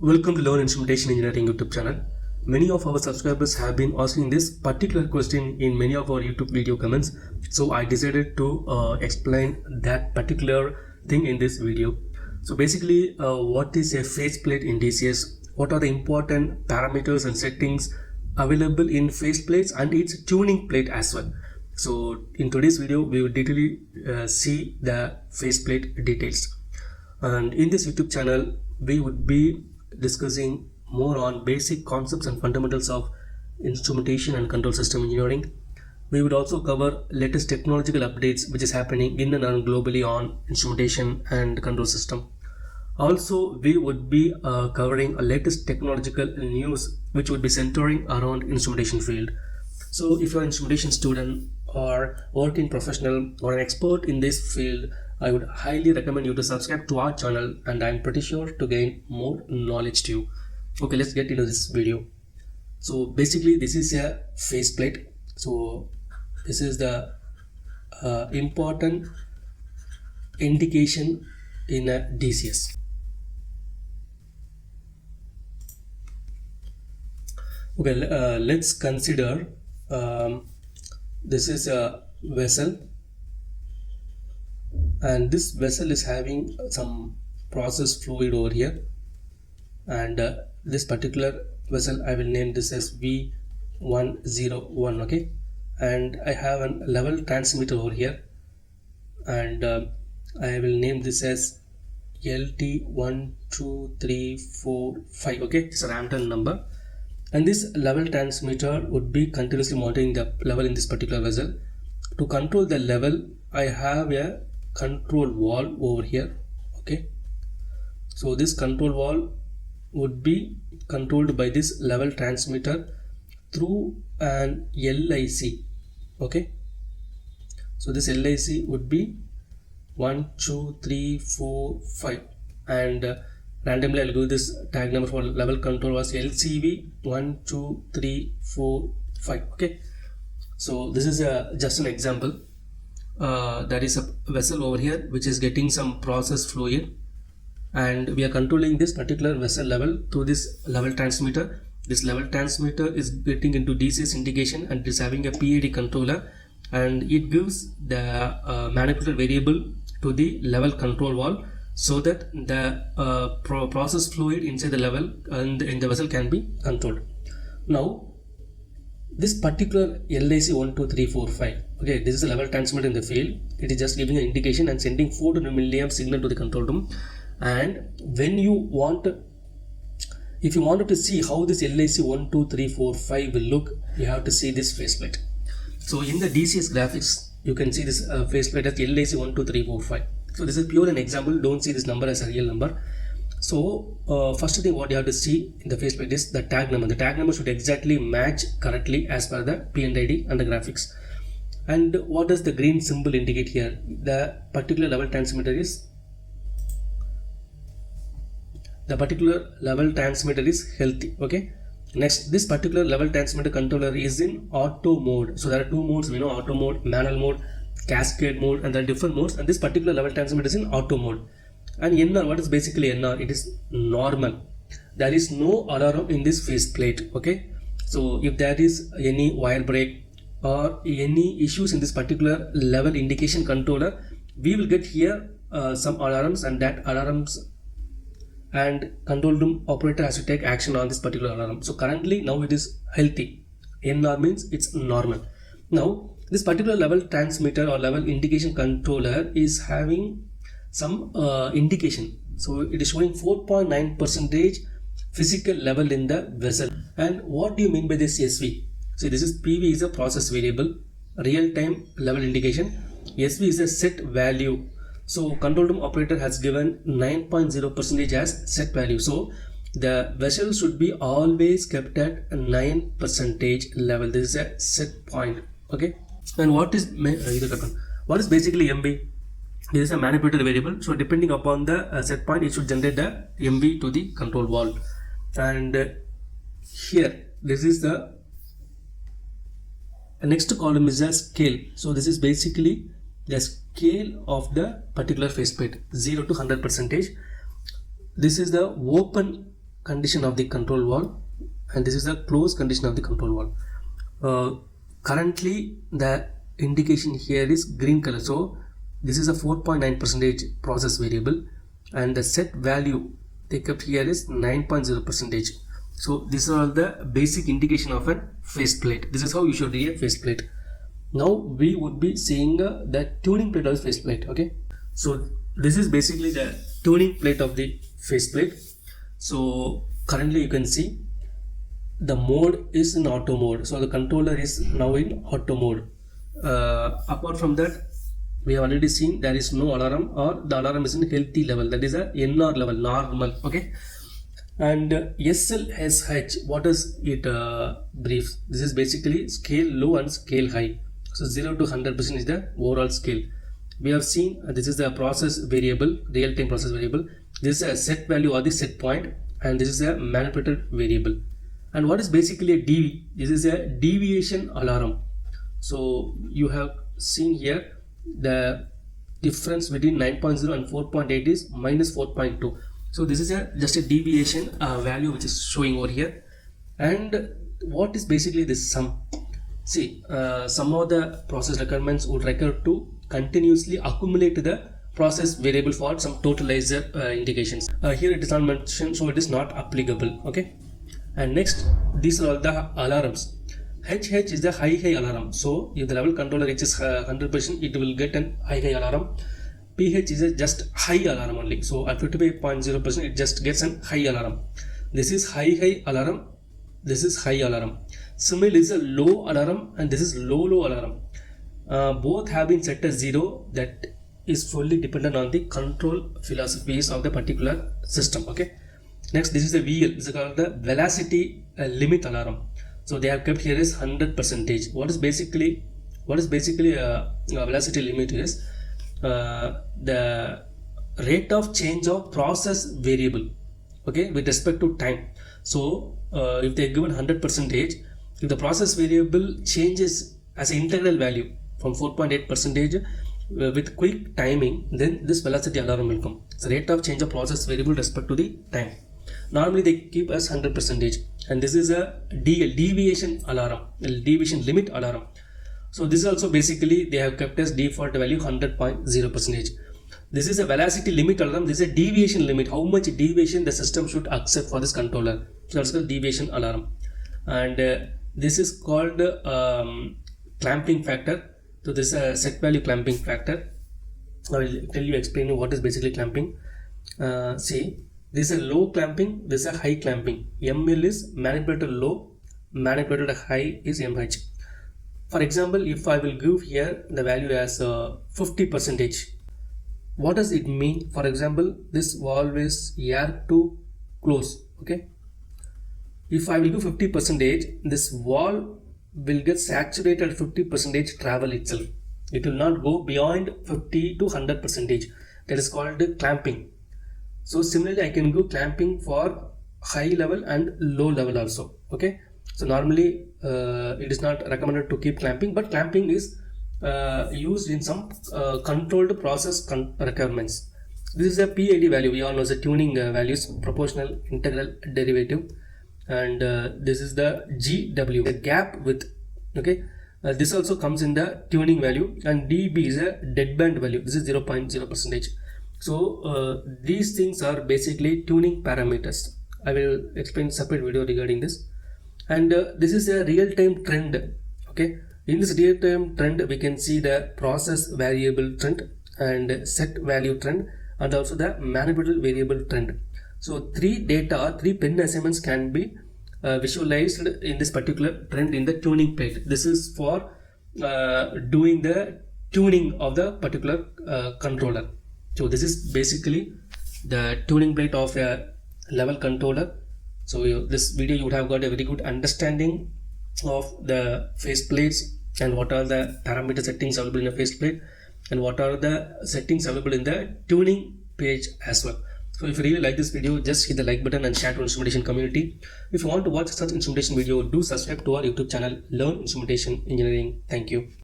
Welcome to Learn Instrumentation Engineering YouTube channel. Many of our subscribers have been asking this particular question in many of our YouTube video comments. So I decided to explain that particular thing in this video. So basically, what is a faceplate in DCS? What are the important parameters and settings available in faceplates and its tuning plate as well? So in today's video, we will detailedly see the faceplate details. And in this YouTube channel, we would be discussing more on basic concepts and fundamentals of instrumentation and control system engineering. We would also cover latest technological updates which is happening in and around globally on instrumentation and control system. Also, we would be covering a latest technological news which would be centering around instrumentation field. So if you're an instrumentation student or working professional or an expert in this field, I would highly recommend you to subscribe to our channel, and I'm pretty sure to gain more knowledge too. Okay, let's get into this video. So basically this is a faceplate. So this is the important indication in a DCS. Okay, let's consider this is a vessel, and this vessel is having some process fluid over here, and this particular vessel I will name this as V101. okay, and I have a level transmitter over here, and I will name this as LT12345. okay, it's a random number, and this level transmitter would be continuously monitoring the level in this particular vessel. To control the level, I have a control valve over here. Okay, so this control valve would be controlled by this level transmitter through an LIC. okay, so this LIC would be 1 2 3 4 5, and randomly I'll give this tag number for level control was LCV 1 2 3 4 5. okay, so this is just an example. That is a vessel over here which is getting some process fluid, and we are controlling this particular vessel level through this level transmitter. This level transmitter is getting into DCS indication and is having a PID controller, and it gives the manipulator variable to the level control valve so that the process fluid inside the level and in the vessel can be controlled. Now this particular LIC 1 2 3 4 5, okay, this is a level transmitter in the field. It is just giving an indication and sending 400 milliamp signal to the control room. And when you want, if you wanted to see how this LIC 1 2 3 4 5 will look, you have to see this faceplate. So in the DCS graphics, you can see this faceplate as LIC 1 2 3 4 5. So this is pure an example. Don't see this number as a real number. So first thing what you have to see in the faceplate is the tag number. The tag number should exactly match correctly as per the PNID and the graphics. And what does the green symbol indicate here? The particular level transmitter is healthy. Okay. Next, this particular level transmitter controller is in auto mode. So there are two modes. We know auto mode, manual mode, cascade mode, and there are different modes. And this particular level transmitter is in auto mode. And NR, what is basically NR? It is normal. There is no alarm in this faceplate. Okay, so if there is any wire break or any issues in this particular level indication controller, we will get here some alarms, and that alarms and control room operator has to take action on this particular alarm. So currently now it is healthy. NR means it's normal. Now this particular level transmitter or level indication controller is having some indication. So it is showing 4.9% physical level in the vessel. And what do you mean by this SV? So this is PV is a process variable, real-time level indication. SV is a set value. So control room operator has given 9.0% as set value. So the vessel should be always kept at 9% level. This is a set point. Okay. And what is basically MB? This is a manipulator variable. So depending upon the set point, it should generate the MV to the control valve. And here, this is the next column is a scale. So this is basically the scale of the particular faceplate, 0 to 100%. This is the open condition of the control valve, and this is the closed condition of the control valve. Currently the indication here is green color, so this is a 4.9% process variable, and the set value they kept here is 9.0%. so these are all the basic indication of a faceplate. This is how you should read a faceplate. Now we would be seeing the tuning plate of the faceplate. Okay, so this is basically the tuning plate of the faceplate. So currently you can see the mode is in auto mode, so the controller is now in auto mode. Apart from that, we have already seen there is no alarm, or the alarm is in healthy level, that is a NR level, normal. Okay, and SLSH, what is it brief? This is basically scale low and scale high. So 0 to 100% is the overall scale. We have seen this is the process variable, real-time process variable. This is a set value or the set point, and this is a manipulated variable. And what is basically a DV? This is a deviation alarm. So you have seen here the difference between 9.0 and 4.8 is minus 4.2. So this is just a deviation value which is showing over here. And what is basically this sum? See, some of the process requirements would require to continuously accumulate the process variable for some totalizer indications. Here it is not mentioned, so it is not applicable. Okay, and next, these are all the alarms. HH is the high alarm. So if the level controller reaches 100%, it will get an high alarm. PH is a just high alarm only. So at 55.0%, it just gets an high alarm. This is high alarm. This is high alarm. Similarly, is a low alarm, and this is low alarm. Both have been set as 0. That is fully dependent on the control philosophies of the particular system. Okay. Next, this is the VL. This is called the velocity limit alarm. So they have kept here is 100%. What is basically a velocity limit is the rate of change of process variable, okay, with respect to time. So if they are given 100%, if the process variable changes as an integral value from 4.8% with quick timing, then this velocity alarm will come. So rate of change of process variable with respect to the time. Normally they keep as 100%, and this is a DL, deviation alarm, deviation limit alarm. So this is also basically they have kept as default value 100.0%. This is a velocity limit alarm. This is a deviation limit, how much deviation the system should accept for this controller. So that's called deviation alarm. And this is called clamping factor. So this is a set value clamping factor. I will tell you, explain what is basically clamping. See, this is a low clamping, this is a high clamping. ML is manipulated low, manipulated high is MH. For example, if I will give here the value as 50%, what does it mean? For example, this valve is air to close. Okay, if I will do 50%, this valve will get saturated 50% travel itself. It will not go beyond 50 to 100%. That is called clamping. So similarly, I can do clamping for high level and low level also. Okay, so normally it is not recommended to keep clamping, but clamping is used in some controlled process requirements. This is a PID value. We all know the tuning values, proportional integral derivative, and this is the GW, the gap width. Okay, this also comes in the tuning value, and dB is a deadband value. This is 0.0%. So these things are basically tuning parameters. I will explain separate video regarding this. And this is a real-time trend. Okay, in this real-time trend we can see the process variable trend and set value trend, and also the manipulated variable trend. So three pen assignments can be visualized in this particular trend in the tuning plate. This is for doing the tuning of the particular controller. So this is basically the tuning plate of a level controller. So this video you would have got a very good understanding of the faceplates and what are the parameter settings available in a faceplate and what are the settings available in the tuning page as well. So if you really like this video, just hit the like button and share to instrumentation community. If you want to watch such instrumentation video, do subscribe to our YouTube channel, Learn Instrumentation Engineering. Thank you.